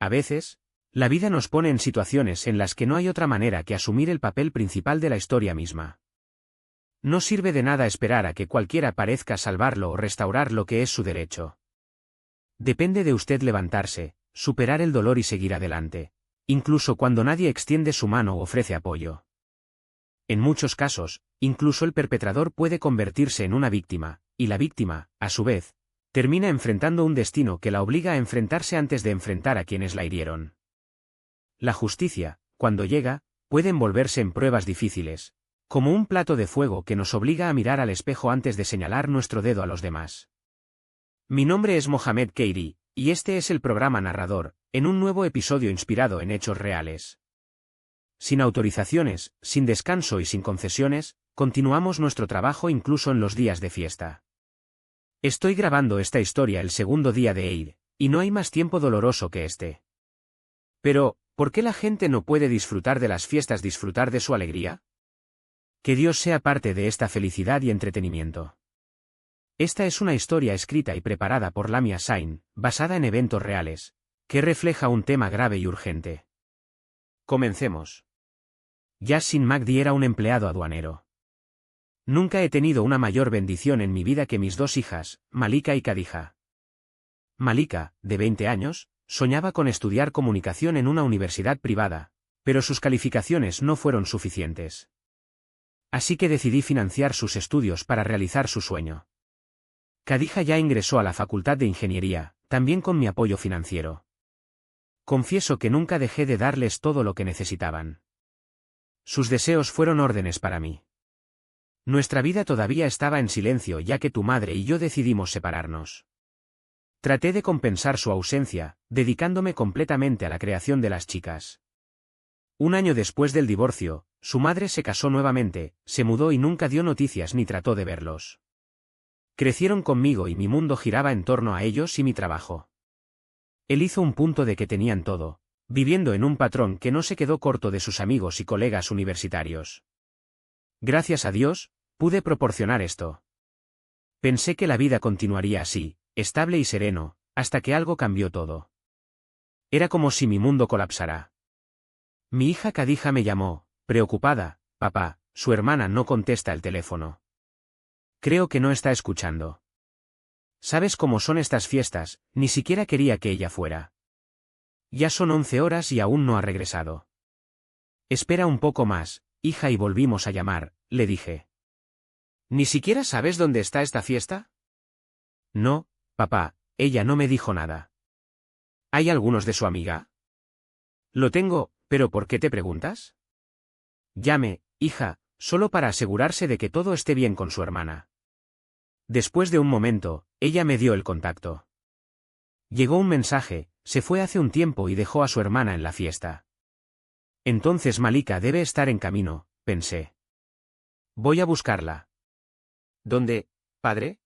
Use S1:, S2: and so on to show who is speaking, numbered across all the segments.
S1: A veces, la vida nos pone en situaciones en las que no hay otra manera que asumir el papel principal de la historia misma. No sirve de nada esperar a que cualquiera parezca salvarlo o restaurar lo que es su derecho. Depende de usted levantarse, superar el dolor y seguir adelante, incluso cuando nadie extiende su mano o ofrece apoyo. En muchos casos, incluso el perpetrador puede convertirse en una víctima, y la víctima, a su vez, termina enfrentando un destino que la obliga a enfrentarse antes de enfrentar a quienes la hirieron. La justicia, cuando llega, puede envolverse en pruebas difíciles, como un plato de fuego que nos obliga a mirar al espejo antes de señalar nuestro dedo a los demás. Mi nombre es Mohamed Keiri, y este es el programa Narrador, en un nuevo episodio inspirado en hechos reales. Sin autorizaciones, sin descanso y sin concesiones, continuamos nuestro trabajo incluso en los días de fiesta. Estoy grabando esta historia el segundo día de Eid, y no hay más tiempo doloroso que este. Pero, ¿por qué la gente no puede disfrutar de las fiestas, disfrutar de su alegría? Que Dios sea parte de esta felicidad y entretenimiento. Esta es una historia escrita y preparada por Lamia Sain, basada en eventos reales, que refleja un tema grave y urgente. Comencemos. Yassin Magdi era un empleado aduanero. Nunca he tenido una mayor bendición en mi vida que mis dos hijas, Malika y Khadija. Malika, de 20 años, soñaba con estudiar comunicación en una universidad privada, pero sus calificaciones no fueron suficientes. Así que decidí financiar sus estudios para realizar su sueño. Khadija ya ingresó a la Facultad de Ingeniería, también con mi apoyo financiero. Confieso que nunca dejé de darles todo lo que necesitaban. Sus deseos fueron órdenes para mí. Nuestra vida todavía estaba en silencio ya que tu madre y yo decidimos separarnos. Traté de compensar su ausencia, dedicándome completamente a la creación de las chicas. Un año después del divorcio, su madre se casó nuevamente, se mudó y nunca dio noticias ni trató de verlos. Crecieron conmigo y mi mundo giraba en torno a ellos y mi trabajo. Él hizo un punto de que tenían todo, viviendo en un patrón que no se quedó corto de sus amigos y colegas universitarios. Gracias a Dios, pude proporcionar esto. Pensé que la vida continuaría así, estable y sereno, hasta que algo cambió todo. Era como si mi mundo colapsara. Mi hija Khadija me llamó, preocupada: papá, su hermana no contesta el teléfono. Creo que no está escuchando. ¿Sabes cómo son estas fiestas? Ni siquiera quería que ella fuera. Ya son 11 horas y aún no ha regresado. Espera un poco más, hija, y volvimos a llamar, le dije. ¿Ni siquiera sabes dónde está esta fiesta? No, papá, ella no me dijo nada. ¿Hay algunos de su amiga? Lo tengo, pero ¿por qué te preguntas? Llame, hija, solo para asegurarse de que todo esté bien con su hermana. Después de un momento, ella me dio el contacto. Llegó un mensaje: se fue hace un tiempo y dejó a su hermana en la fiesta. Entonces Malika debe estar en camino, pensé. Voy a buscarla. ¿Dónde, padre?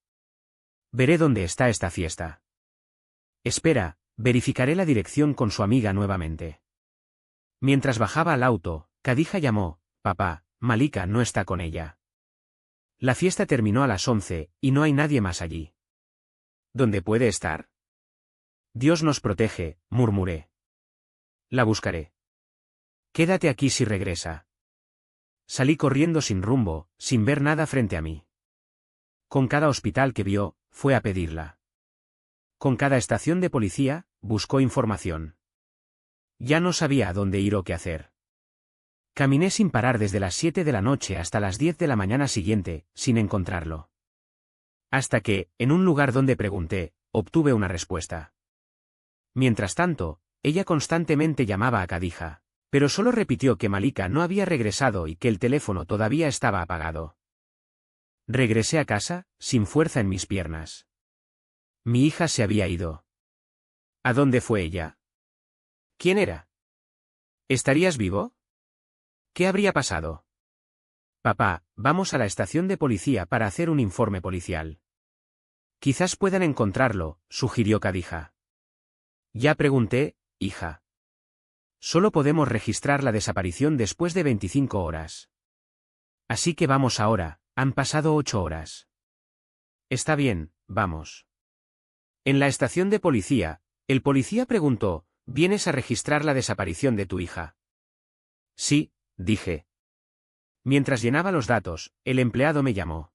S1: Veré dónde está esta fiesta. Espera, verificaré la dirección con su amiga nuevamente. Mientras bajaba al auto, Khadija llamó: papá, Malika no está con ella. La fiesta terminó a las 11, y no hay nadie más allí. ¿Dónde puede estar? Dios nos protege, murmuré. La buscaré. Quédate aquí si regresa. Salí corriendo sin rumbo, sin ver nada frente a mí. Con cada hospital que vio, fue a pedirla. Con cada estación de policía, buscó información. Ya no sabía a dónde ir o qué hacer. Caminé sin parar desde las 7 de la noche hasta las 10 de la mañana siguiente, sin encontrarlo. Hasta que, en un lugar donde pregunté, obtuve una respuesta. Mientras tanto, ella constantemente llamaba a Khadija, pero solo repitió que Malika no había regresado y que el teléfono todavía estaba apagado. Regresé a casa, sin fuerza en mis piernas. Mi hija se había ido. ¿A dónde fue ella? ¿Quién era? ¿Estarías vivo? ¿Qué habría pasado? Papá, vamos a la estación de policía para hacer un informe policial. Quizás puedan encontrarlo, sugirió Khadija. Ya pregunté, hija. Solo podemos registrar la desaparición después de 25 horas. Así que vamos ahora, han pasado 8 horas. Está bien, vamos. En la estación de policía, el policía preguntó: ¿Vienes a registrar la desaparición de tu hija? Sí, dije. Mientras llenaba los datos, el empleado me llamó.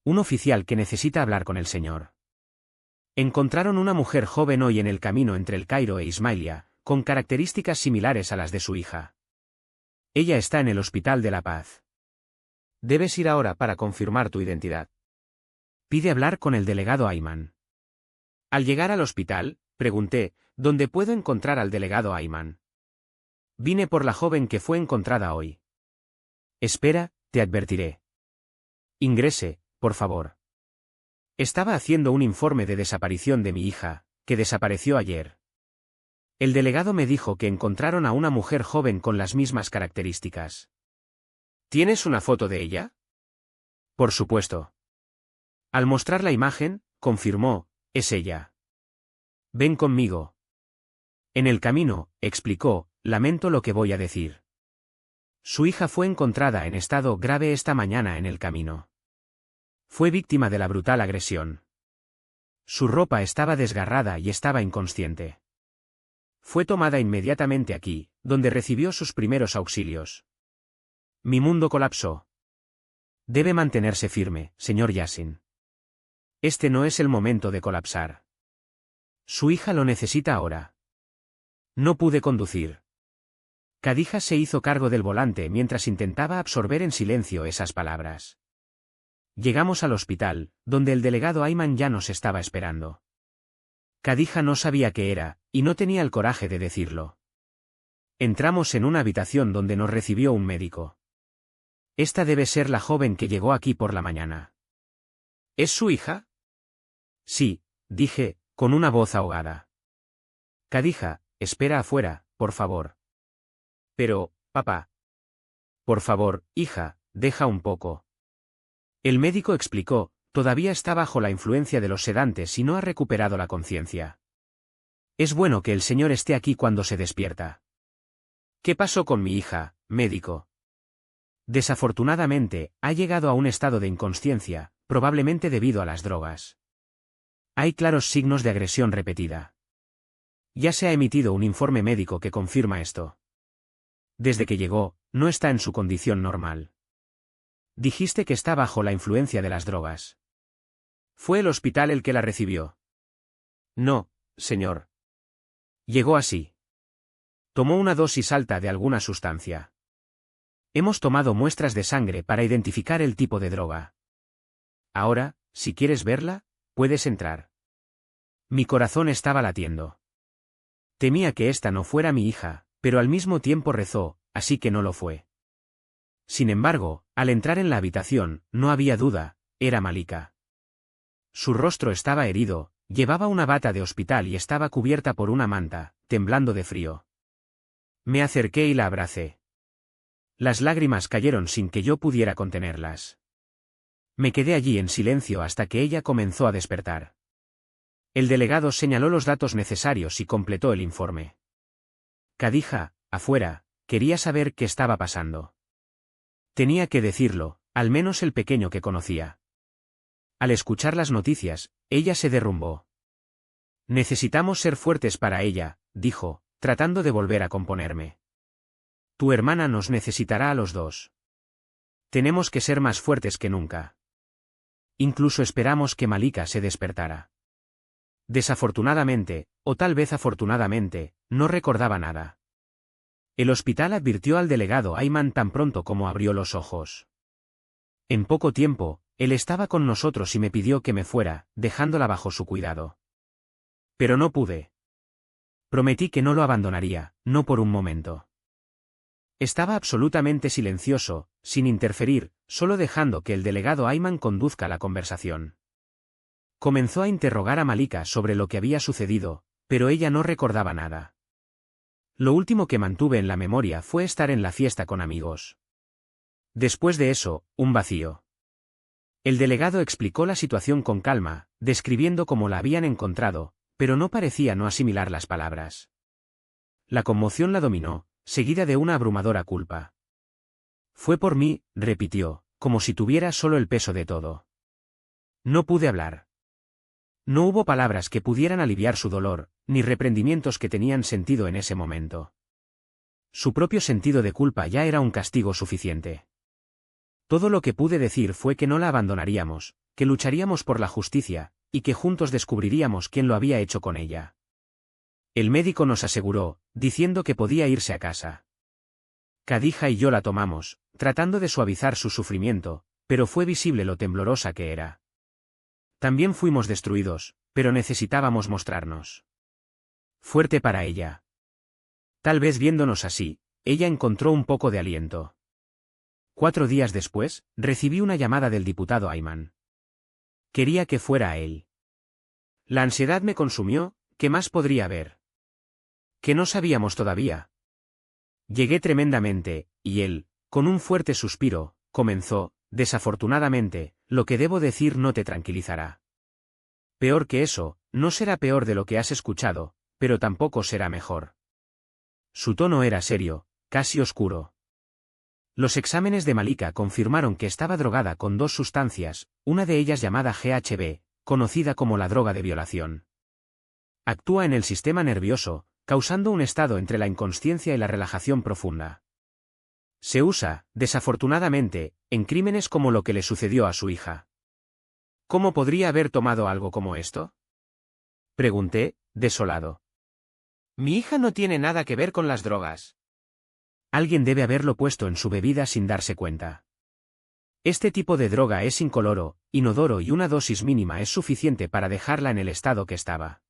S1: Un oficial que necesita hablar con el señor. Encontraron una mujer joven hoy en el camino entre el Cairo e Ismailia, con características similares a las de su hija. Ella está en el Hospital de la Paz. Debes ir ahora para confirmar tu identidad. Pide hablar con el delegado Ayman. Al llegar al hospital, pregunté, ¿dónde puedo encontrar al delegado Ayman? Vine por la joven que fue encontrada hoy. Espera, te advertiré. Ingrese, por favor. Estaba haciendo un informe de desaparición de mi hija, que desapareció ayer. El delegado me dijo que encontraron a una mujer joven con las mismas características. ¿Tienes una foto de ella? Por supuesto. Al mostrar la imagen, confirmó, es ella. Ven conmigo. En el camino, explicó, lamento lo que voy a decir. Su hija fue encontrada en estado grave esta mañana en el camino. Fue víctima de la brutal agresión. Su ropa estaba desgarrada y estaba inconsciente. Fue tomada inmediatamente aquí, donde recibió sus primeros auxilios. Mi mundo colapsó. Debe mantenerse firme, señor Yassin. Este no es el momento de colapsar. Su hija lo necesita ahora. No pude conducir. Khadija se hizo cargo del volante mientras intentaba absorber en silencio esas palabras. Llegamos al hospital, donde el delegado Ayman ya nos estaba esperando. Khadija no sabía qué era, y no tenía el coraje de decirlo. Entramos en una habitación donde nos recibió un médico. Esta debe ser la joven que llegó aquí por la mañana. ¿Es su hija? Sí, dije, con una voz ahogada. Khadija, espera afuera, por favor. Pero, papá. Por favor, hija, deja un poco. El médico explicó, todavía está bajo la influencia de los sedantes y no ha recuperado la conciencia. Es bueno que el señor esté aquí cuando se despierta. ¿Qué pasó con mi hija, médico? Desafortunadamente, ha llegado a un estado de inconsciencia, probablemente debido a las drogas. Hay claros signos de agresión repetida. Ya se ha emitido un informe médico que confirma esto. Desde que llegó, no está en su condición normal. Dijiste que está bajo la influencia de las drogas. ¿Fue el hospital el que la recibió? No, señor. Llegó así. Tomó una dosis alta de alguna sustancia. Hemos tomado muestras de sangre para identificar el tipo de droga. Ahora, si quieres verla, puedes entrar. Mi corazón estaba latiendo. Temía que esta no fuera mi hija, pero al mismo tiempo rezó, así que no lo fue. Sin embargo, al entrar en la habitación, no había duda, era Malika. Su rostro estaba herido, llevaba una bata de hospital y estaba cubierta por una manta, temblando de frío. Me acerqué y la abracé. Las lágrimas cayeron sin que yo pudiera contenerlas. Me quedé allí en silencio hasta que ella comenzó a despertar. El delegado señaló los datos necesarios y completó el informe. Khadija, afuera, quería saber qué estaba pasando. Tenía que decirlo, al menos el pequeño que conocía. Al escuchar las noticias, ella se derrumbó. Necesitamos ser fuertes para ella, dijo, tratando de volver a componerme. Tu hermana nos necesitará a los dos. Tenemos que ser más fuertes que nunca. Incluso esperamos que Malika se despertara. Desafortunadamente, o tal vez afortunadamente, no recordaba nada. El hospital advirtió al delegado Ayman tan pronto como abrió los ojos. En poco tiempo, él estaba con nosotros y me pidió que me fuera, dejándola bajo su cuidado. Pero no pude. Prometí que no lo abandonaría, no por un momento. Estaba absolutamente silencioso, sin interferir, solo dejando que el delegado Ayman conduzca la conversación. Comenzó a interrogar a Malika sobre lo que había sucedido, pero ella no recordaba nada. Lo último que mantuve en la memoria fue estar en la fiesta con amigos. Después de eso, un vacío. El delegado explicó la situación con calma, describiendo cómo la habían encontrado, pero no parecía no asimilar las palabras. La conmoción la dominó, seguida de una abrumadora culpa. Fue por mí, repitió, como si tuviera solo el peso de todo. No pude hablar. No hubo palabras que pudieran aliviar su dolor, ni reprendimientos que tenían sentido en ese momento. Su propio sentido de culpa ya era un castigo suficiente. Todo lo que pude decir fue que no la abandonaríamos, que lucharíamos por la justicia, y que juntos descubriríamos quién lo había hecho con ella. El médico nos aseguró, diciendo que podía irse a casa. Khadija y yo la tomamos, tratando de suavizar su sufrimiento, pero fue visible lo temblorosa que era. También fuimos destruidos, pero necesitábamos mostrarnos fuerte para ella. Tal vez viéndonos así, ella encontró un poco de aliento. 4 días después, recibí una llamada del diputado Ayman. Quería que fuera a él. La ansiedad me consumió, ¿qué más podría haber? Que no sabíamos todavía. Llegué tremendamente, y él, con un fuerte suspiro, comenzó, desafortunadamente, lo que debo decir no te tranquilizará. Peor que eso, no será peor de lo que has escuchado, pero tampoco será mejor. Su tono era serio, casi oscuro. Los exámenes de Malika confirmaron que estaba drogada con 2 sustancias, una de ellas llamada GHB, conocida como la droga de violación. Actúa en el sistema nervioso, causando un estado entre la inconsciencia y la relajación profunda. Se usa, desafortunadamente, en crímenes como lo que le sucedió a su hija. ¿Cómo podría haber tomado algo como esto? Pregunté, desolado. Mi hija no tiene nada que ver con las drogas. Alguien debe haberlo puesto en su bebida sin darse cuenta. Este tipo de droga es incoloro, inodoro y una dosis mínima es suficiente para dejarla en el estado que estaba.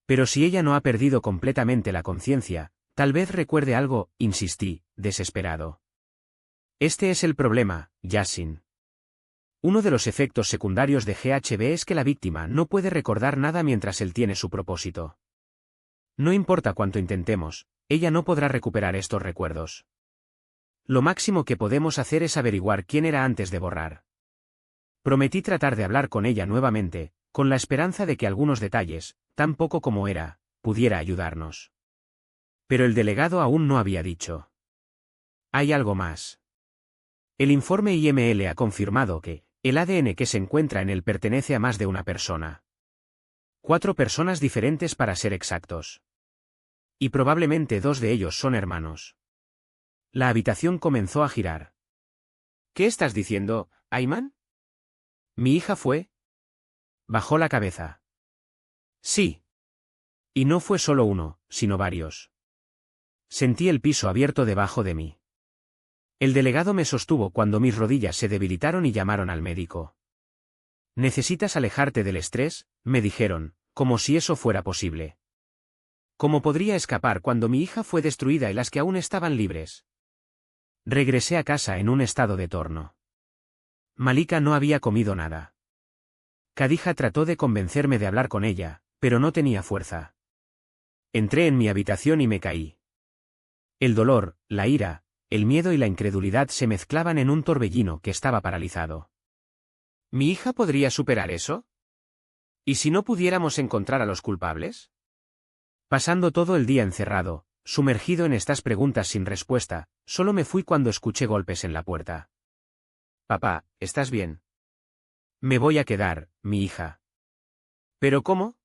S1: Pero si ella no ha perdido completamente la conciencia, tal vez recuerde algo, insistí, desesperado. Este es el problema, Yassin. Uno de los efectos secundarios de GHB es que la víctima no puede recordar nada mientras él tiene su propósito. No importa cuánto intentemos, ella no podrá recuperar estos recuerdos. Lo máximo que podemos hacer es averiguar quién era antes de borrar. Prometí tratar de hablar con ella nuevamente, con la esperanza de que algunos detalles, tan poco como era, pudiera ayudarnos. Pero el delegado aún no había dicho. Hay algo más. El informe IML ha confirmado que el ADN que se encuentra en él pertenece a más de una persona. 4 personas diferentes para ser exactos. Y probablemente 2 de ellos son hermanos. La habitación comenzó a girar. ¿Qué estás diciendo, Ayman? ¿Mi hija fue? Bajó la cabeza. Sí. Y no fue solo uno, sino varios. Sentí el piso abierto debajo de mí. El delegado me sostuvo cuando mis rodillas se debilitaron y llamaron al médico. Necesitas alejarte del estrés, me dijeron, como si eso fuera posible. ¿Cómo podría escapar cuando mi hija fue destruida y las que aún estaban libres? Regresé a casa en un estado de torno. Malika no había comido nada. Khadija trató de convencerme de hablar con ella, pero no tenía fuerza. Entré en mi habitación y me caí. El dolor, la ira, el miedo y la incredulidad se mezclaban en un torbellino que estaba paralizado. ¿Mi hija podría superar eso? ¿Y si no pudiéramos encontrar a los culpables? Pasando todo el día encerrado, sumergido en estas preguntas sin respuesta, solo me fui cuando escuché golpes en la puerta. Papá, ¿estás bien? Me voy a quedar, mi hija. ¿Pero cómo?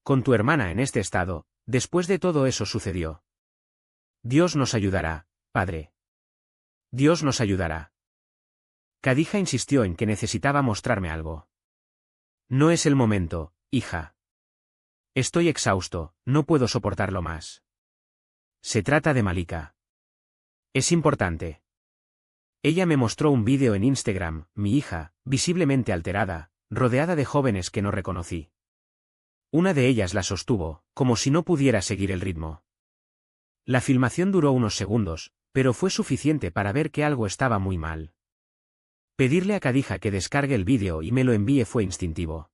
S1: Con tu hermana en este estado, después de todo eso sucedió. Dios nos ayudará, padre. Dios nos ayudará. Khadija insistió en que necesitaba mostrarme algo. No es el momento, hija. Estoy exhausto, no puedo soportarlo más. Se trata de Malika. Es importante. Ella me mostró un vídeo en Instagram, mi hija, visiblemente alterada, rodeada de jóvenes que no reconocí. Una de ellas la sostuvo, como si no pudiera seguir el ritmo. La filmación duró unos segundos, pero fue suficiente para ver que algo estaba muy mal. Pedirle a Khadija que descargue el vídeo y me lo envíe fue instintivo.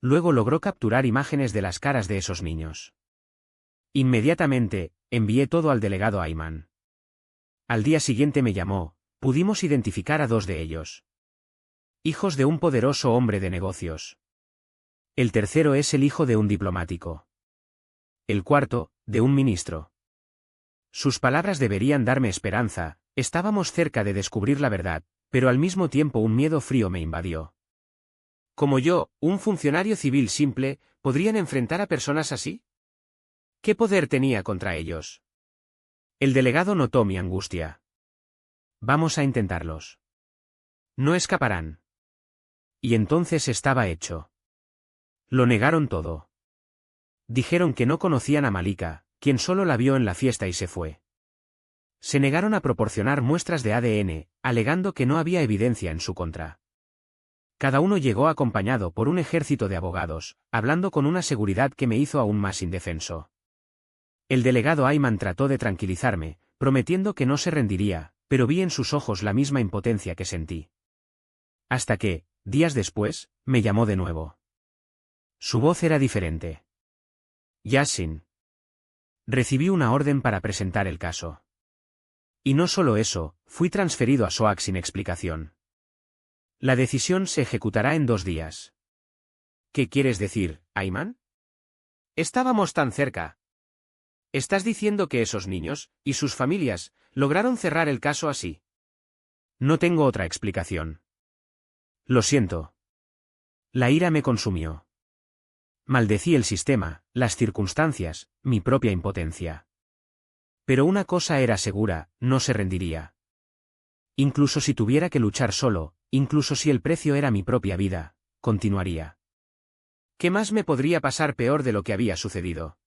S1: Luego logró capturar imágenes de las caras de esos niños. Inmediatamente, envié todo al delegado Ayman. Al día siguiente me llamó, pudimos identificar a 2 de ellos. Hijos de un poderoso hombre de negocios. El tercero es el hijo de un diplomático. El cuarto, de un ministro. Sus palabras deberían darme esperanza, estábamos cerca de descubrir la verdad, pero al mismo tiempo un miedo frío me invadió. Como yo, un funcionario civil simple, ¿podrían enfrentar a personas así? ¿Qué poder tenía contra ellos? El delegado notó mi angustia. Vamos a intentarlos. No escaparán. Y entonces estaba hecho. Lo negaron todo. Dijeron que no conocían a Malika, quien solo la vio en la fiesta y se fue. Se negaron a proporcionar muestras de ADN, alegando que no había evidencia en su contra. Cada uno llegó acompañado por un ejército de abogados, hablando con una seguridad que me hizo aún más indefenso. El delegado Ayman trató de tranquilizarme, prometiendo que no se rendiría, pero vi en sus ojos la misma impotencia que sentí. Hasta que, días después, me llamó de nuevo. Su voz era diferente. Yassin. Recibí una orden para presentar el caso. Y no solo eso, fui transferido a Soak sin explicación. La decisión se ejecutará en 2 días. ¿Qué quieres decir, Ayman? Estábamos tan cerca. ¿Estás diciendo que esos niños, y sus familias, lograron cerrar el caso así? No tengo otra explicación. Lo siento. La ira me consumió. Maldecí el sistema, las circunstancias, mi propia impotencia. Pero una cosa era segura, no se rendiría. Incluso si tuviera que luchar solo, incluso si el precio era mi propia vida, continuaría. ¿Qué más me podría pasar peor de lo que había sucedido?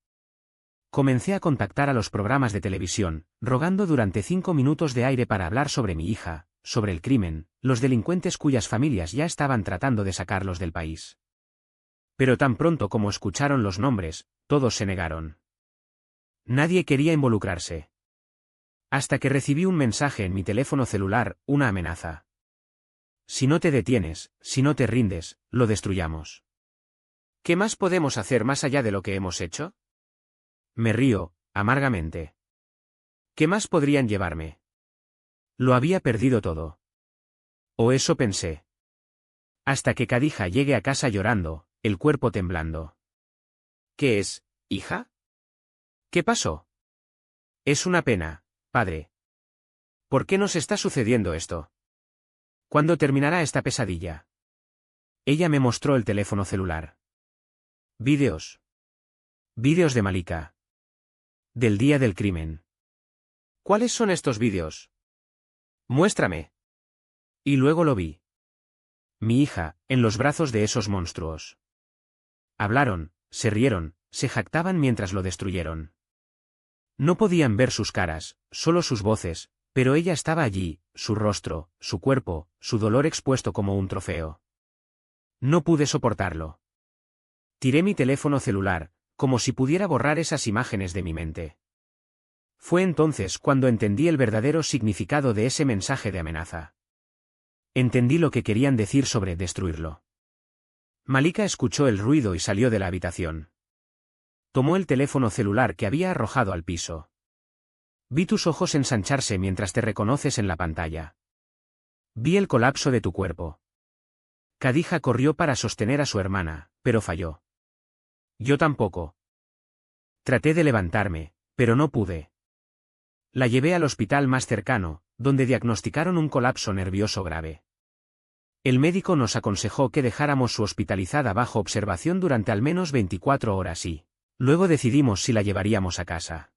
S1: Comencé a contactar a los programas de televisión, rogando durante 5 minutos de aire para hablar sobre mi hija, sobre el crimen, los delincuentes cuyas familias ya estaban tratando de sacarlos del país. Pero tan pronto como escucharon los nombres, todos se negaron. Nadie quería involucrarse. Hasta que recibí un mensaje en mi teléfono celular, una amenaza. Si no te detienes, si no te rindes, lo destruyamos. ¿Qué más podemos hacer más allá de lo que hemos hecho? Me río, amargamente. ¿Qué más podrían llevarme? Lo había perdido todo. O eso pensé. Hasta que Khadija llegue a casa llorando, el cuerpo temblando. ¿Qué es, hija? ¿Qué pasó? Es una pena, padre. ¿Por qué nos está sucediendo esto? ¿Cuándo terminará esta pesadilla? Ella me mostró el teléfono celular. Vídeos. Vídeos de Malika. Del día del crimen. ¿Cuáles son estos vídeos? Muéstrame. Y luego lo vi. Mi hija, en los brazos de esos monstruos. Hablaron, se rieron, se jactaban mientras lo destruyeron. No podían ver sus caras, solo sus voces, pero ella estaba allí, su rostro, su cuerpo, su dolor expuesto como un trofeo. No pude soportarlo. Tiré mi teléfono celular, como si pudiera borrar esas imágenes de mi mente. Fue entonces cuando entendí el verdadero significado de ese mensaje de amenaza. Entendí lo que querían decir sobre destruirlo. Malika escuchó el ruido y salió de la habitación. Tomó el teléfono celular que había arrojado al piso. Vi tus ojos ensancharse mientras te reconoces en la pantalla. Vi el colapso de tu cuerpo. Khadija corrió para sostener a su hermana, pero falló. Yo tampoco. Traté de levantarme, pero no pude. La llevé al hospital más cercano, donde diagnosticaron un colapso nervioso grave. El médico nos aconsejó que dejáramos su hospitalizada bajo observación durante al menos 24 horas y, luego decidimos si la llevaríamos a casa.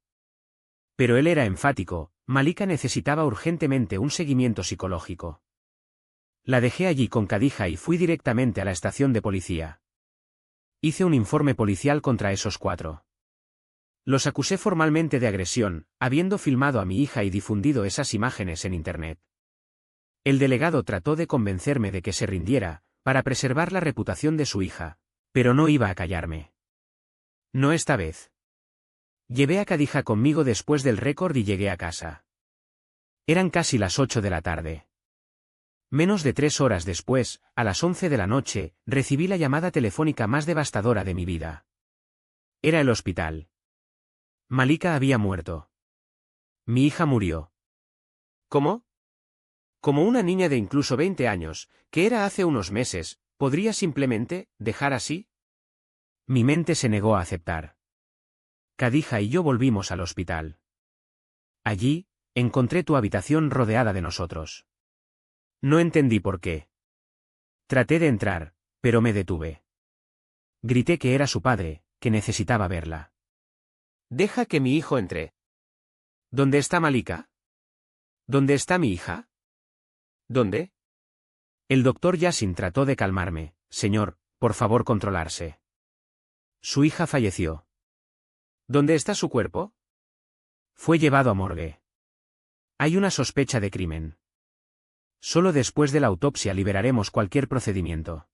S1: Pero él era enfático, Malika necesitaba urgentemente un seguimiento psicológico. La dejé allí con Khadija y fui directamente a la estación de policía. Hice un informe policial contra esos 4. Los acusé formalmente de agresión, habiendo filmado a mi hija y difundido esas imágenes en Internet. El delegado trató de convencerme de que se rindiera, para preservar la reputación de su hija, pero no iba a callarme. No esta vez. Llevé a Khadija conmigo después del récord y llegué a casa. Eran casi las 8 de la tarde. Menos de 3 horas después, a las 11 de la noche, recibí la llamada telefónica más devastadora de mi vida. Era el hospital. Malika había muerto. Mi hija murió. ¿Cómo? Como una niña de incluso 20 años, que era hace unos meses, ¿podría simplemente dejar así? Mi mente se negó a aceptar. Khadija y yo volvimos al hospital. Allí, encontré tu habitación rodeada de nosotros. No entendí por qué. Traté de entrar, pero me detuve. Grité que era su padre, que necesitaba verla.
S2: Deja que mi hijo entre.
S1: ¿Dónde está Malika?
S2: ¿Dónde está mi hija? ¿Dónde?
S1: El doctor Yassin trató de calmarme. Señor, por favor controlarse. Su hija falleció.
S2: ¿Dónde está su cuerpo?
S1: Fue llevado a morgue. Hay una sospecha de crimen. Solo después de la autopsia liberaremos cualquier procedimiento.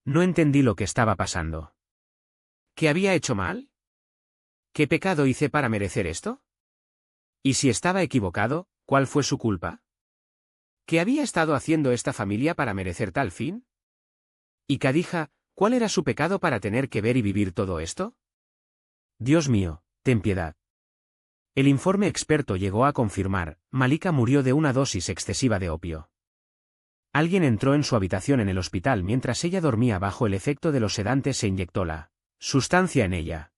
S1: No entendí lo que estaba pasando.
S2: ¿Qué había hecho mal? ¿Qué pecado hice para merecer esto?
S1: Y si estaba equivocado, ¿cuál fue su culpa?
S2: ¿Qué había estado haciendo esta familia para merecer tal fin?
S1: Y Khadija, ¿cuál era su pecado para tener que ver y vivir todo esto? Dios mío, ten piedad. El informe experto llegó a confirmar, Malika murió de una dosis excesiva de opio. Alguien entró en su habitación en el hospital mientras ella dormía bajo el efecto de los sedantes e inyectó la sustancia en ella.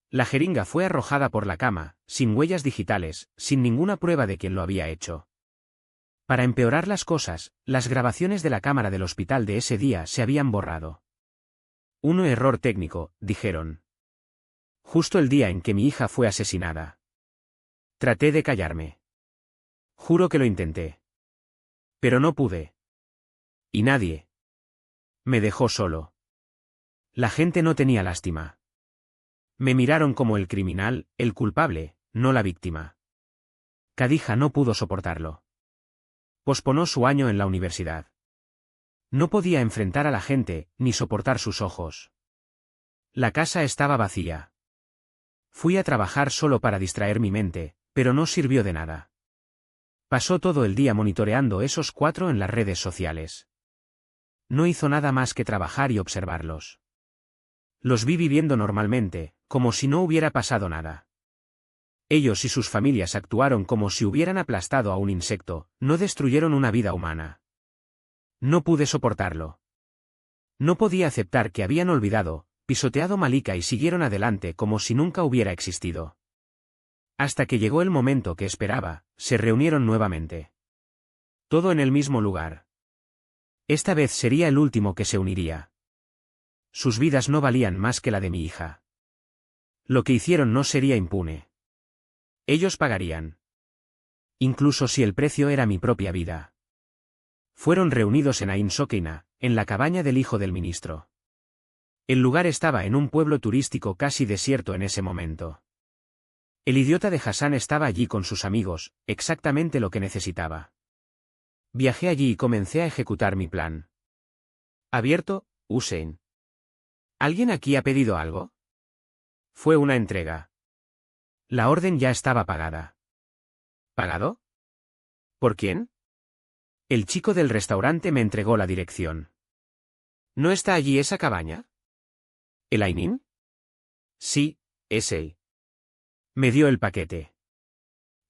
S1: La jeringa fue arrojada por la cama, sin huellas digitales, sin ninguna prueba de quién lo había hecho. Para empeorar las cosas, las grabaciones de la cámara del hospital de ese día se habían borrado. Un error técnico, dijeron. Justo el día en que mi hija fue asesinada. Traté de callarme. Juro que lo intenté. Pero no pude. Y nadie. Me dejó solo. La gente no tenía lástima. Me miraron como el criminal, el culpable, no la víctima. Khadija no pudo soportarlo. Posponó su año en la universidad. No podía enfrentar a la gente, ni soportar sus ojos. La casa estaba vacía. Fui a trabajar solo para distraer mi mente, pero no sirvió de nada. Pasó todo el día monitoreando esos 4 en las redes sociales. No hizo nada más que trabajar y observarlos. Los vi viviendo normalmente, como si no hubiera pasado nada. Ellos y sus familias actuaron como si hubieran aplastado a un insecto, no destruyeron una vida humana. No pude soportarlo. No podía aceptar que habían olvidado, pisoteado Malika y siguieron adelante como si nunca hubiera existido. Hasta que llegó el momento que esperaba, se reunieron nuevamente. Todo en el mismo lugar. Esta vez sería el último que se uniría. Sus vidas no valían más que la de mi hija. Lo que hicieron no sería impune. Ellos pagarían. Incluso si el precio era mi propia vida. Fueron reunidos en Ain Sokeina, en la cabaña del hijo del ministro. El lugar estaba en un pueblo turístico casi desierto en ese momento. El idiota de Hassan estaba allí con sus amigos, exactamente lo que necesitaba. Viajé allí y comencé a ejecutar mi plan.
S2: Abierto, Hussein.
S1: ¿Alguien aquí ha pedido algo? Fue una entrega. La orden ya estaba pagada.
S2: ¿Pagado? ¿Por quién?
S1: El chico del restaurante me entregó la dirección.
S2: ¿No está allí esa cabaña?
S1: ¿El Ainin?
S2: Sí, ese.
S1: Me dio el paquete.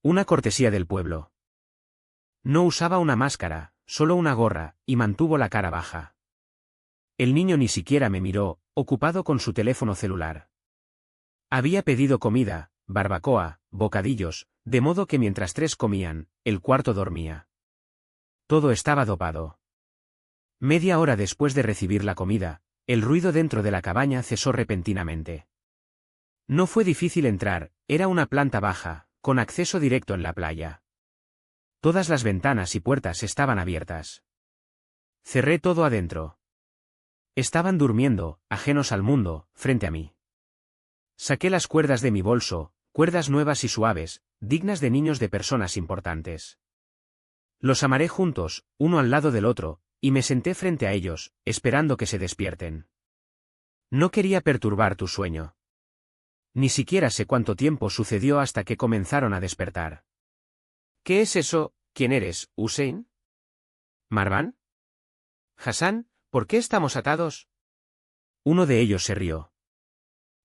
S1: Una cortesía del pueblo. No usaba una máscara, solo una gorra, y mantuvo la cara baja. El niño ni siquiera me miró, ocupado con su teléfono celular. Había pedido comida, barbacoa, bocadillos, de modo que mientras 3 comían, el cuarto dormía. Todo estaba dopado. Media hora después de recibir la comida, el ruido dentro de la cabaña cesó repentinamente. No fue difícil entrar, era una planta baja, con acceso directo en la playa. Todas las ventanas y puertas estaban abiertas. Cerré todo adentro. Estaban durmiendo, ajenos al mundo, frente a mí. Saqué las cuerdas de mi bolso, cuerdas nuevas y suaves, dignas de niños de personas importantes. Los amarré juntos, uno al lado del otro, y me senté frente a ellos, esperando que se despierten. No quería perturbar tu sueño. Ni siquiera sé cuánto tiempo sucedió hasta que comenzaron a despertar.
S2: ¿Qué es eso? ¿Quién eres, Hussein?
S1: ¿Marwan?
S2: Hassan, ¿por qué estamos atados?
S1: Uno de ellos se rió.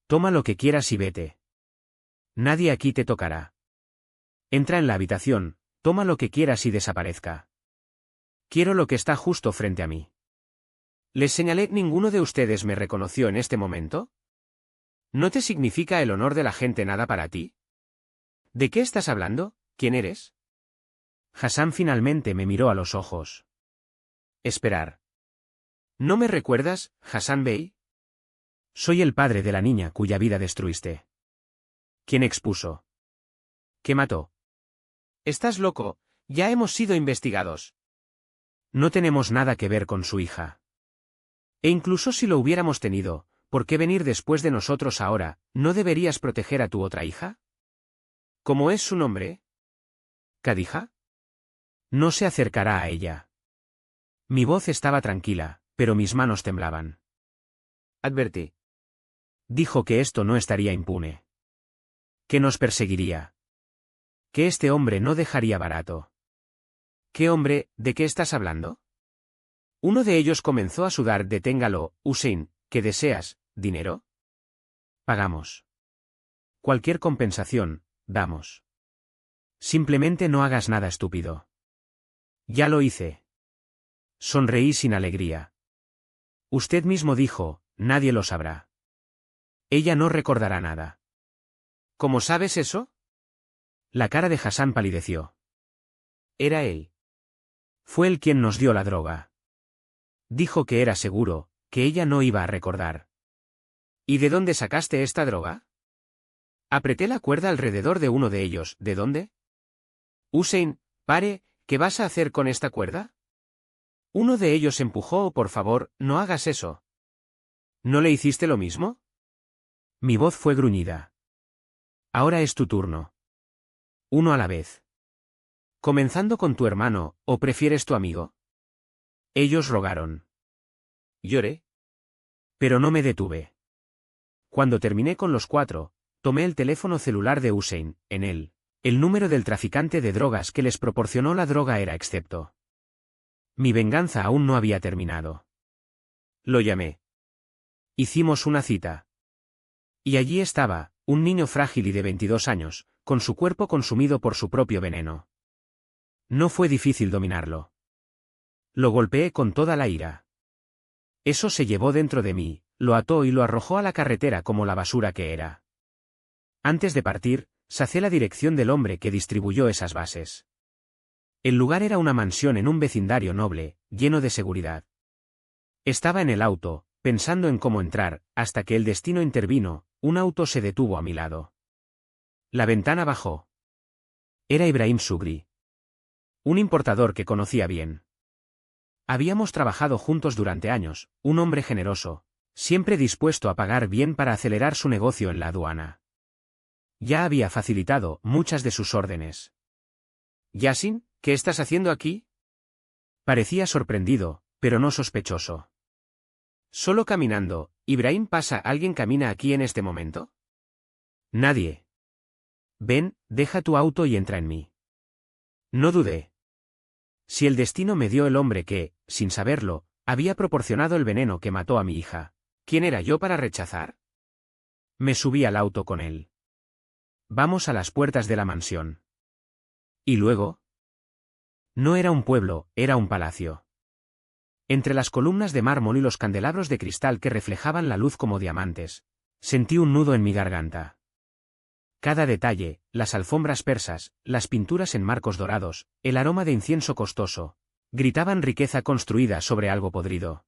S1: Toma lo que quieras y vete. Nadie aquí te tocará. Entra en la habitación, toma lo que quieras y desaparezca. Quiero lo que está justo frente a mí.
S2: Les señalé, ¿ninguno de ustedes me reconoció en este momento? ¿No te significa el honor de la gente nada para ti? ¿De qué estás hablando? ¿Quién eres?
S1: Hassan finalmente me miró a los ojos.
S2: Esperar. ¿No me recuerdas, Hassan Bey?
S1: Soy el padre de la niña cuya vida destruiste.
S2: ¿Quién expuso?
S1: ¿Qué mató?
S2: Estás loco, ya hemos sido investigados.
S1: No tenemos nada que ver con su hija.
S2: E incluso si lo hubiéramos tenido, ¿por qué venir después de nosotros ahora? ¿No deberías proteger a tu otra hija? ¿Cómo es su nombre?
S1: ¿Khadija? No se acercará a ella. Mi voz estaba tranquila, pero mis manos temblaban.
S2: Advertí.
S1: Dijo que esto no estaría impune. Que nos perseguiría. Que este hombre no dejaría barato.
S2: ¿Qué hombre? ¿De qué estás hablando? Uno de ellos comenzó a sudar. Deténgalo, Hussein. ¿Qué deseas? ¿Dinero?
S1: Pagamos. Cualquier compensación, damos. Simplemente no hagas nada estúpido.
S2: Ya lo hice.
S1: Sonreí sin alegría. Usted mismo dijo, nadie lo sabrá. Ella no recordará nada.
S2: ¿Cómo sabes eso?
S1: La cara de Hassan palideció.
S2: Era él.
S1: Fue él quien nos dio la droga. Dijo que era seguro, que ella no iba a recordar.
S2: ¿Y de dónde sacaste esta droga? Apreté la cuerda alrededor de uno de ellos. ¿De dónde? Hussein, pare, ¿qué vas a hacer con esta cuerda? Uno de ellos empujó. Por favor, no hagas eso. ¿No le hiciste lo mismo?
S1: Mi voz fue gruñida. Ahora es tu turno. Uno a la vez.
S2: Comenzando con tu hermano, ¿o prefieres tu amigo?
S1: Ellos rogaron.
S2: Lloré.
S1: Pero no me detuve. Cuando terminé con los 4, tomé el teléfono celular de Hussein. En él, el número del traficante de drogas que les proporcionó la droga era excepto. Mi venganza aún no había terminado.
S2: Lo llamé.
S1: Hicimos una cita. Y allí estaba, un niño frágil y de 22 años, con su cuerpo consumido por su propio veneno. No fue difícil dominarlo. Lo golpeé con toda la ira. Eso se llevó dentro de mí, lo ató y lo arrojó a la carretera como la basura que era. Antes de partir, sacé la dirección del hombre que distribuyó esas bases. El lugar era una mansión en un vecindario noble, lleno de seguridad. Estaba en el auto, pensando en cómo entrar, hasta que el destino intervino. Un auto se detuvo a mi lado. La ventana bajó. Era Ibrahim Sugri. Un importador que conocía bien. Habíamos trabajado juntos durante años, un hombre generoso, siempre dispuesto a pagar bien para acelerar su negocio en la aduana. Ya había facilitado muchas de sus órdenes.
S2: Yassin, ¿qué estás haciendo aquí?
S1: Parecía sorprendido, pero no sospechoso.
S2: Solo caminando. Ibrahim pasa. ¿Alguien camina aquí en este momento?
S1: Nadie. Ven, deja tu auto y entra en mí. No dudé. Si el destino me dio el hombre que, sin saberlo, había proporcionado el veneno que mató a mi hija,
S2: ¿quién era yo para rechazar?
S1: Me subí al auto con él. Vamos a las puertas de la mansión. ¿Y luego? No era un pueblo, era un palacio. Entre las columnas de mármol y los candelabros de cristal que reflejaban la luz como diamantes, sentí un nudo en mi garganta. Cada detalle, las alfombras persas, las pinturas en marcos dorados, el aroma de incienso costoso, gritaban riqueza construida sobre algo podrido.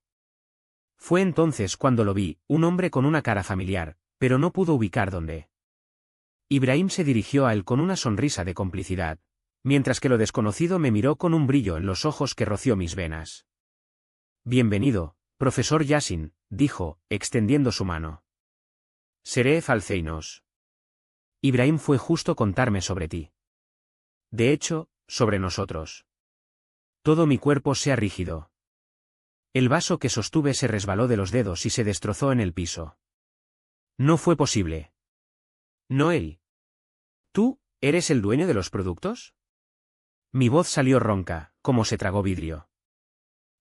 S1: Fue entonces cuando lo vi, un hombre con una cara familiar, pero no pudo ubicar dónde. Ibrahim se dirigió a él con una sonrisa de complicidad, mientras que lo desconocido me miró con un brillo en los ojos que roció mis venas. Bienvenido, profesor Yassin, dijo, extendiendo su mano.
S2: Seré Falceinos.
S1: Ibrahim fue justo contarme sobre ti. De hecho, sobre nosotros. Todo mi cuerpo se ha rígido. El vaso que sostuve se resbaló de los dedos y se destrozó en el piso. No fue posible.
S2: No él. ¿Tú, eres el dueño de los productos?
S1: Mi voz salió ronca, como se tragó vidrio.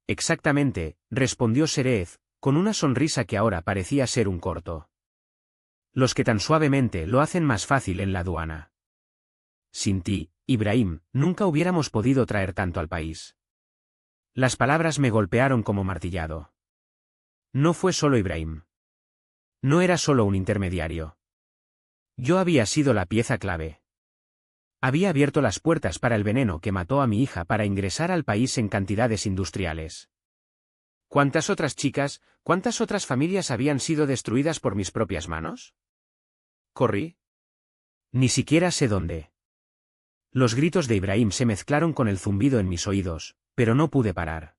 S1: Exactamente, respondió Serez, con una sonrisa que ahora parecía ser un corto. Los que tan suavemente lo hacen más fácil en la aduana. Sin ti, Ibrahim, nunca hubiéramos podido traer tanto al país. Las palabras me golpearon como martillado. No fue solo Ibrahim. No era solo un intermediario. Yo había sido la pieza clave. Había abierto las puertas para el veneno que mató a mi hija para ingresar al país en cantidades industriales.
S2: ¿Cuántas otras chicas, cuántas otras familias habían sido destruidas por mis propias manos? Corrí.
S1: Ni siquiera sé dónde. Los gritos de Ibrahim se mezclaron con el zumbido en mis oídos, pero no pude parar.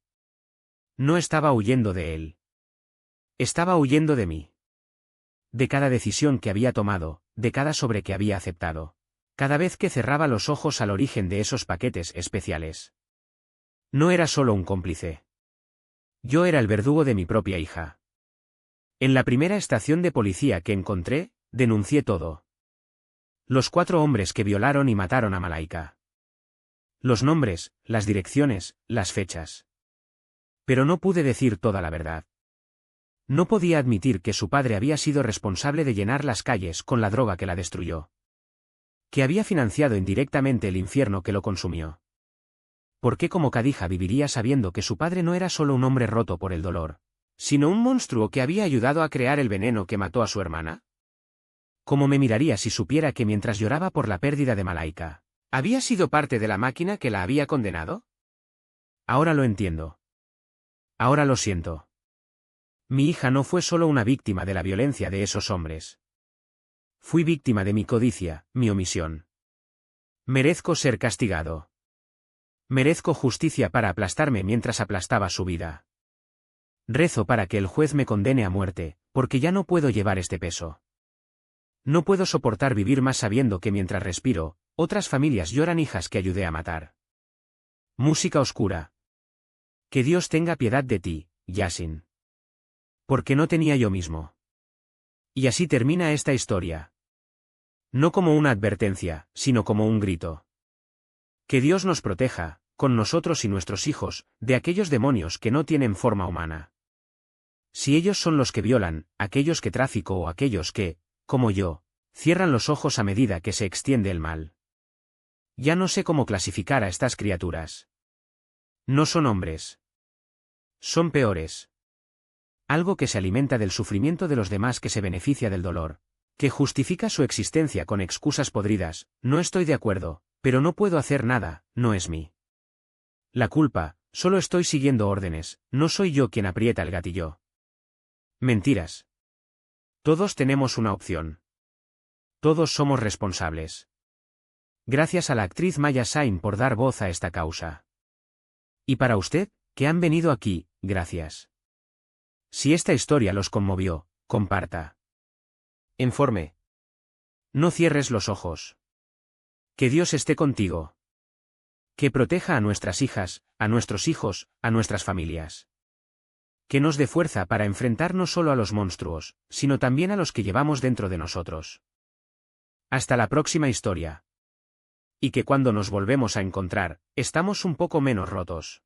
S1: No estaba huyendo de él. Estaba huyendo de mí. De cada decisión que había tomado, de cada sobre que había aceptado. Cada vez que cerraba los ojos al origen de esos paquetes especiales. No era solo un cómplice. Yo era el verdugo de mi propia hija. En la primera estación de policía que encontré, denuncié todo. Los 4 hombres que violaron y mataron a Malaika. Los nombres, las direcciones, las fechas. Pero no pude decir toda la verdad. No podía admitir que su padre había sido responsable de llenar las calles con la droga que la destruyó. Que había financiado indirectamente el infierno que lo consumió. ¿Por qué como Khadija viviría sabiendo que su padre no era solo un hombre roto por el dolor, sino un monstruo que había ayudado a crear el veneno que mató a su hermana? ¿Cómo me miraría si supiera que mientras lloraba por la pérdida de Malaika, había sido parte de la máquina que la había condenado? Ahora lo entiendo. Ahora lo siento. Mi hija no fue solo una víctima de la violencia de esos hombres. Fui víctima de mi codicia, mi omisión. Merezco ser castigado. Merezco justicia para aplastarme mientras aplastaba su vida. Rezo para que el juez me condene a muerte, porque ya no puedo llevar este peso. No puedo soportar vivir más sabiendo que mientras respiro, otras familias lloran hijas que ayudé a matar. Música oscura. Que Dios tenga piedad de ti, Yasin. Porque no tenía yo mismo. Y así termina esta historia. No como una advertencia, sino como un grito. Que Dios nos proteja, con nosotros y nuestros hijos, de aquellos demonios que no tienen forma humana. Si ellos son los que violan, aquellos que tráfico o aquellos que, como yo, cierran los ojos a medida que se extiende el mal. Ya no sé cómo clasificar a estas criaturas. No son hombres. Son peores. Algo que se alimenta del sufrimiento de los demás, que se beneficia del dolor, que justifica su existencia con excusas podridas. No estoy de acuerdo, pero no puedo hacer nada, no es mí. La culpa, solo estoy siguiendo órdenes, no soy yo quien aprieta el gatillo. Mentiras. Todos tenemos una opción. Todos somos responsables. Gracias a la actriz Maya Sain por dar voz a esta causa. Y para usted, que han venido aquí, gracias. Si esta historia los conmovió, comparta. Informe. No cierres los ojos. Que Dios esté contigo. Que proteja a nuestras hijas, a nuestros hijos, a nuestras familias. Que nos dé fuerza para enfrentar no solo a los monstruos, sino también a los que llevamos dentro de nosotros. Hasta la próxima historia. Y que cuando nos volvemos a encontrar, estamos un poco menos rotos.